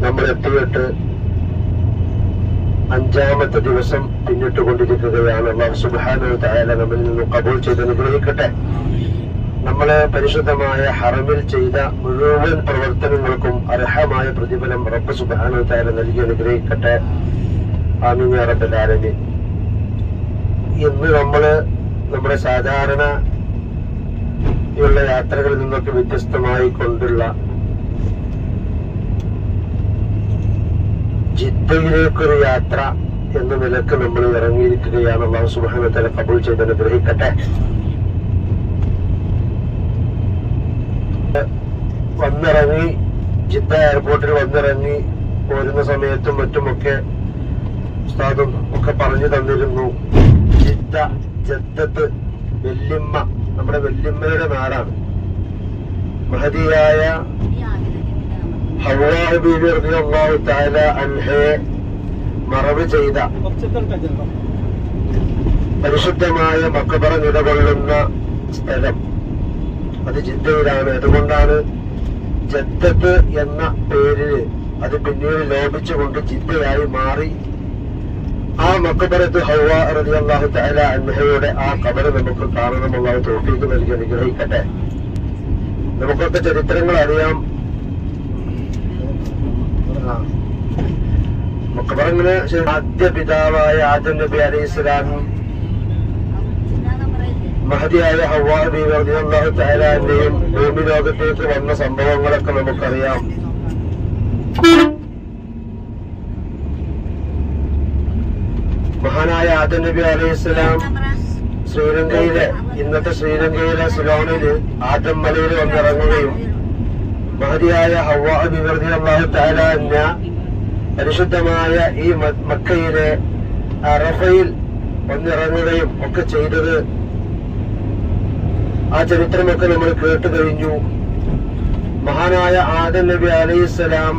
നമ്മൾ എത്തിയിട്ട് 5-ാമത്തെ ദിവസം പിന്നിട്ടുകൊണ്ടിരിക്കുകയാണ്. അല്ലാഹു സുബ്ഹാനഹു വ തആല നമ്മിൽ നിന്ന് ഖബൂൽ ചെയ്ത് അനുഗ്രഹിക്കട്ടെ. നമ്മള് പരിശുദ്ധമായ ഹറമിൽ ചെയ്ത മുഴുവൻ പ്രവർത്തനങ്ങൾക്കും അർഹമായ പ്രതിഫലം റബ്ബ് സുബ്ഹാനഹു വ തആല നൽകി അനുഗ്രഹിക്കട്ടെ. ആമീൻ യാ റബ്ബൽ ആലമീൻ. ഇന്ന് നമ്മള് നമ്മുടെ സാധാരണ ഉള്ള യാത്രകളിൽ നിന്നൊക്കെ വ്യത്യസ്തമായി കൊണ്ടുള്ള ജിദ്ദയിലേക്കൊരു യാത്ര എന്ന നിലക്ക് നമ്മൾ ഇറങ്ങിയിരിക്കുകയാണ്. അല്ലാഹു സുബ്ഹാനഹു വ തആല ഖബൂൽ ചെയ്ത് അനുഗ്രഹിക്കട്ടെ. വന്നിറങ്ങി ജിദ്ദ എയർപോർട്ടിൽ വന്നിറങ്ങി പോരുന്ന സമയത്തും മറ്റുമൊക്കെ ഉസ്താദും ഒക്കെ പറഞ്ഞു തന്നിരുന്നു, ജദ്ദത്ത് വല്യമ്മ, നമ്മുടെ വല്യമ്മയുടെ നാടാണ്. മഹദിയായ ഹവ്വാ ബീവി റളിയല്ലാഹു തആല അൻഹയെ മറവ് ചെയ്ത പരിശുദ്ധമായ മഖബറ നിലകൊള്ളുന്ന സ്ഥലം അത് ജിദ്ദയിലാണ്. അതുകൊണ്ടാണ് ജദ്ദത്ത് എന്ന പേരില് അത് പിന്നീട് ലോപിച്ചുകൊണ്ട് ജിദ്ദയായി മാറി. ആ മഖബറത്ത് ഹവ്വാ റളിയല്ലാഹു തആല അൻഹയുടെ ആ ഖബർ നമുക്ക് കാണണം. അല്ലാഹു തൗഫീഖ് നൽകി അനുഗ്രഹിക്കട്ടെ. നമുക്കൊക്കെ ചരിത്രങ്ങൾ അറിയാം. മഖബറിന് ആദ്യ പിതാവായ ആദം നബി അലൈഹിസ്സലാമും മഹദിയായ ഹവ്വാ ബീവി റളിയല്ലാഹു തആല അൻഹയും ഭൂമി ലോകത്തേക്ക് വന്ന സംഭവങ്ങളൊക്കെ നമുക്കറിയാം. മഹാനായ ആദം നബി അലൈഹിസ്സലാം ശ്രീലങ്കയിലെ, ഇന്നത്തെ ശ്രീലങ്കയിലെ സിലോണില് ആദം മലയിൽ വന്നിറങ്ങുകയും മഹദിയായ ഹവ്വാ ബീവി റളിയല്ലാഹു തആല അൻഹ പരിശുദ്ധമായ ഈ മക്കയിലെ അറഫയിൽ വന്നിറങ്ങുകയും ഒക്കെ ചെയ്തത് ആ ചരിത്രമൊക്കെ നമ്മൾ കേട്ടു കഴിഞ്ഞു. മഹാനായ ആദം നബി അലൈഹിസ്സലാം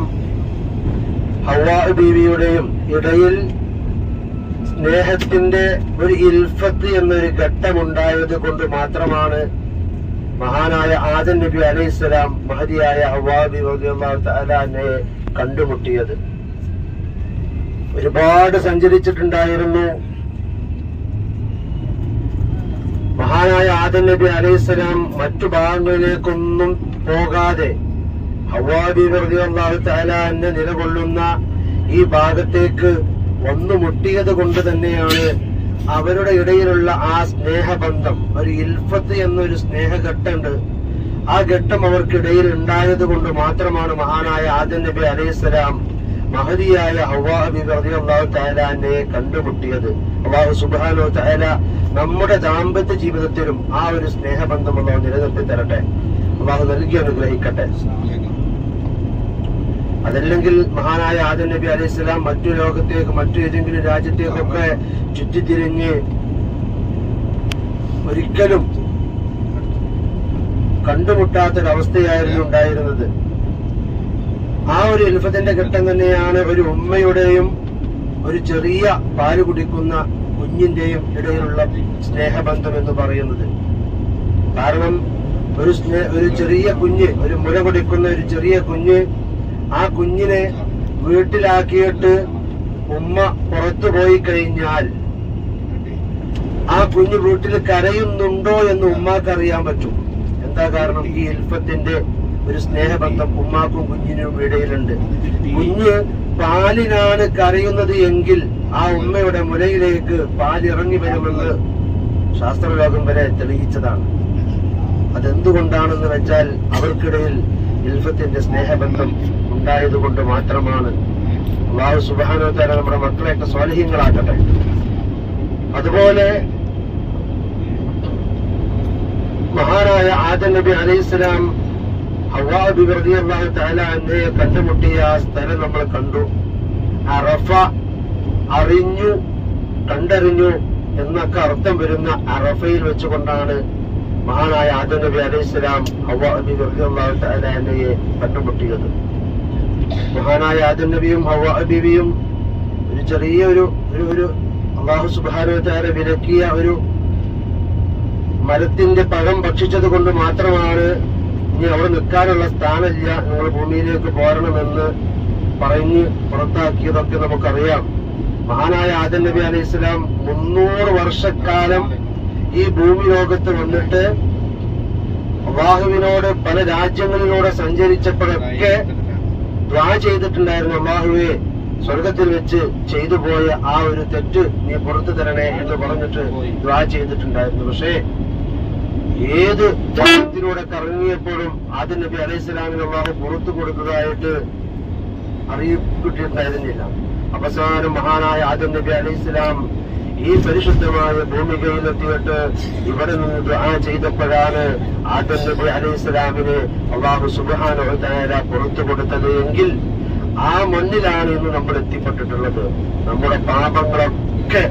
ഹവ്വാ ബീവിയുടെയും ഇടയിൽ സ്നേഹത്തിന്റെ ഒരു ഇൽഫത്ത് എന്നൊരു ഘട്ടമുണ്ടായത് കൊണ്ട് മാത്രമാണ് മഹാനായ ആദം നബി അലൈഹിസ്സലാം മഹദിയായ ഹവ്വാ ബീവി റളിയല്ലാഹു തആല അൻഹയെ കണ്ടുമുട്ടിയത്. ഒരുപാട് സഞ്ചരിച്ചിട്ടുണ്ടായിരുന്നു. മഹാനായ ആദം നബി അലൈഹിസ്സലാം മറ്റു ഭാഗങ്ങളിലേക്കൊന്നും പോകാതെ ഹവ്വാ ബീവി റളിയല്ലാഹു തആല അൻഹ നിലകൊള്ളുന്ന ഈ ഭാഗത്തേക്ക് വന്നു മുട്ടിയത് കൊണ്ട് തന്നെയാണ് അവരുടെ ഇടയിലുള്ള ആ സ്നേഹബന്ധം, ഒരു ഇൽഫത്ത് എന്നൊരു സ്നേഹഘട്ടമുണ്ട്. ആ ഘട്ടം അവർക്കിടയിൽ ഉണ്ടായത് കൊണ്ട് മാത്രമാണ് മഹാനായ ആദം നബി അലൈഹിസ്സലാം മഹദിയായ ഹവ്വാ ബീവി റളിയല്ലാഹു തആല അൻഹയെ കണ്ടുമുട്ടിയത്. അല്ലാഹു സുബ്ഹാനഹു വ തആല നമ്മുടെ ദാമ്പത്യ ജീവിതത്തിലും ആ ഒരു സ്നേഹബന്ധം അല്ലാഹു നിലനിർത്തി തരട്ടെ. അല്ലാഹു നൽകി അനുഗ്രഹിക്കട്ടെ. അതല്ലെങ്കിൽ മഹാനായ ആദം നബി അലൈഹിസ്സലാം മറ്റു ലോകത്തേക്ക്, മറ്റു ഏതെങ്കിലും രാജ്യത്തേക്കൊക്കെ ചുറ്റിത്തിരിഞ്ഞ് ഒരിക്കലും കണ്ടുമുട്ടാത്തൊരവസ്ഥയായിരുന്നു ഉണ്ടായിരുന്നത്. ആ ഒരു ഇൽഫത്തിന്റെ ഘട്ടം തന്നെയാണ് ഒരു ഉമ്മയുടെയും ഒരു ചെറിയ പാല് കുടിക്കുന്ന കുഞ്ഞിന്റെയും ഇടയിലുള്ള സ്നേഹബന്ധം എന്ന് പറയുന്നത്. കാരണം ഒരു ചെറിയ കുഞ്ഞ്, ഒരു മുല കുടിക്കുന്ന ഒരു ചെറിയ കുഞ്ഞ്, ആ കുഞ്ഞിനെ വീട്ടിലാക്കിയിട്ട് ഉമ്മ പുറത്തു പോയി കഴിഞ്ഞാൽ ആ കുഞ്ഞ് വീട്ടിൽ കരയുന്നുണ്ടോ എന്ന് ഉമ്മാക്ക് അറിയാൻ പറ്റും. എന്താ കാരണം? ഈ ഇൽഫത്തിന്റെ ഒരു സ്നേഹബന്ധം ഉമ്മാക്കും കുഞ്ഞിനും ഇടയിലുണ്ട്. കുഞ്ഞ് പാലിനാണ് കരയുന്നത് എങ്കിൽ ആ ഉമ്മയുടെ മുലയിലേക്ക് പാലിറങ്ങി വരുമെന്ന് ശാസ്ത്രലോകം വരെ തെളിയിച്ചതാണ്. അതെന്തുകൊണ്ടാണെന്ന് വെച്ചാൽ അവർക്കിടയിൽ ഇൽഫത്തിന്റെ സ്നേഹബന്ധം ഉണ്ടായതുകൊണ്ട് മാത്രമാണ്. അല്ലാഹു സുബ്ഹാനഹു വ തആല നമ്മുടെ മക്കളെയൊക്കെ സ്വാലിഹീങ്ങളാക്കട്ടെ. അതുപോലെ മഹാനായ ആദം നബി അലൈഹിസ്സലാം ഹവ്വാ ബീവി റളിയല്ലാഹു തആല അൻഹയെ കണ്ടുമുട്ടിയ ആ സ്ഥലം നമ്മൾ കണ്ടു. അറഫ, അറിഞ്ഞു, കണ്ടറിഞ്ഞു എന്നൊക്കെ അർത്ഥം വരുന്ന അറഫയിൽ വെച്ചുകൊണ്ടാണ് മഹാനായ ആദം നബി അലൈഹിസ്സലാം ഹവ്വാ ബീവി റളിയല്ലാഹു തആല അൻഹയെ കണ്ടുമുട്ടിയത്. മഹാനായ ആദം നബിയും ഹവ്വാ ബീവിയും ഒരു ചെറിയൊരു അല്ലാഹു സുബ്ഹാനഹു വ തആല വിലക്കിയ ഒരു മരത്തിന്റെ പഴം ഭക്ഷിച്ചത് കൊണ്ട് മാത്രമാണ് ഇനി അവിടെ നിൽക്കാനുള്ള സ്ഥാനമില്ല, നിങ്ങൾ ഭൂമിയിലേക്ക് പോരണമെന്ന് പറഞ്ഞ് പുറത്താക്കിയതൊക്കെ നമുക്കറിയാം. മഹാനായ ആദം നബി അലൈഹി സ്വലാം 300 വർഷക്കാലം ഈ ഭൂമി ലോകത്ത് വന്നിട്ട് അള്ളാഹുവിനോട് പല രാജ്യങ്ങളിലൂടെ സഞ്ചരിച്ചപ്പോഴൊക്കെ ദ്വാ ചെയ്തിട്ടുണ്ടായിരുന്നു, അള്ളാഹുവെ സ്വർഗത്തിൽ വെച്ച് ചെയ്തു പോയ ആ ഒരു തെറ്റ് നീ പുറത്തു തരണേ എന്ന് പറഞ്ഞിട്ട് ദ്വാ ചെയ്തിട്ടുണ്ടായിരുന്നു. പക്ഷേ ഏത് ദ്വാരത്തിലൂടെ കറങ്ങിയപ്പോഴും ആദം നബി അലൈഹി സ്വലാമിന് അള്ളാഹു പുറത്തു കൊടുത്തതായിട്ട് അറിയപ്പെട്ടിട്ടുണ്ടായിരുന്നില്ല. അവസാനം മഹാനായ ആദം നബി അലൈഹി സ്വലാം ഈ പരിശുദ്ധമായ ഭൂമികയിലെത്തിയിട്ട് ഇവിടെ നിന്ന് ദുആ ചെയ്തപ്പോഴാണ് ആദം നബി അലൈഹി സ്വലാമിന് അല്ലാഹു സുബ്ഹാനഹു വ തആല പുറത്തു കൊടുത്തത് എങ്കിൽ ആ മണ്ണിലാണ് ഇന്ന് നമ്മൾ എത്തിപ്പെട്ടിട്ടുള്ളത്. നമ്മുടെ പാപങ്ങളൊക്കെ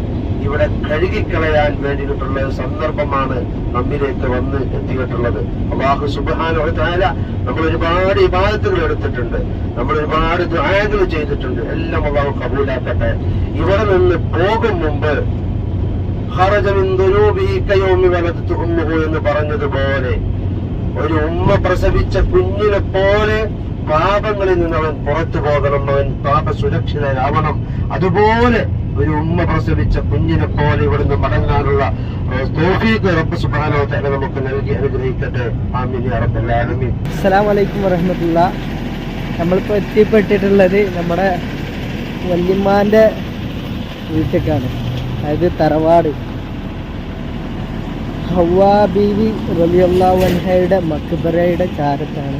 ഇവിടെ കഴുകിക്കളയാൻ വേണ്ടിയിട്ടുള്ള സന്ദർഭമാണ് നമ്മിലേക്ക് വന്ന് എത്തിയിട്ടുള്ളത്. അല്ലാഹു സുബ്ഹാനഹു വ തആല നമ്മൾ ഒരുപാട് ഇബാദത്തുകൾ എടുത്തിട്ടുണ്ട്, നമ്മൾ ഒരുപാട് ദുആകൾ ചെയ്തിട്ടുണ്ട്, എല്ലാം അല്ലാഹു കബൂലാക്കട്ടെ. ഇവിടെ നിന്ന് പോകും മുമ്പ് ഖറജ മിൻ ദുനൂബിഹി കയൗമി വലദത്തു ഉമ്മുഹു എന്ന് പറഞ്ഞതുപോലെ ഒരു ഉമ്മ പ്രസവിച്ച കുഞ്ഞിനെ പോലെ പാപങ്ങളിൽ നിന്ന് അവൻ പുറത്തു പോകണം, അവൻ പാപ സുരക്ഷിതരാവണം. അതുപോലെ ഒരു ഉമ്മ പ്രസവിച്ച കുഞ്ഞിനെ പോലെ ഇവിടുന്ന് മടങ്ങാനുള്ള തൗഫീഖ് റബ്ബ് സുബ്ഹാനഹു വ തആല നമുക്ക് നൽകി അനുഗ്രഹിക്കട്ടെ. ആമീൻ യാ റബ്ബൽ ആലമീൻ. അസ്സലാമു അലൈക്കും വറഹ്മത്തുള്ളാഹി. നമ്മളിപ്പോൾ എത്തിപ്പെട്ടിട്ടുള്ളത് നമ്മുടെ വല്യമ്മാന്റെ വീട്ടിലേക്കാണ്, അതായത് തറവാട്. ഹവ്വാ ബീവി റളിയല്ലാഹു അൻഹയുടെ മക്ബറയുടെ ചാരത്താണ്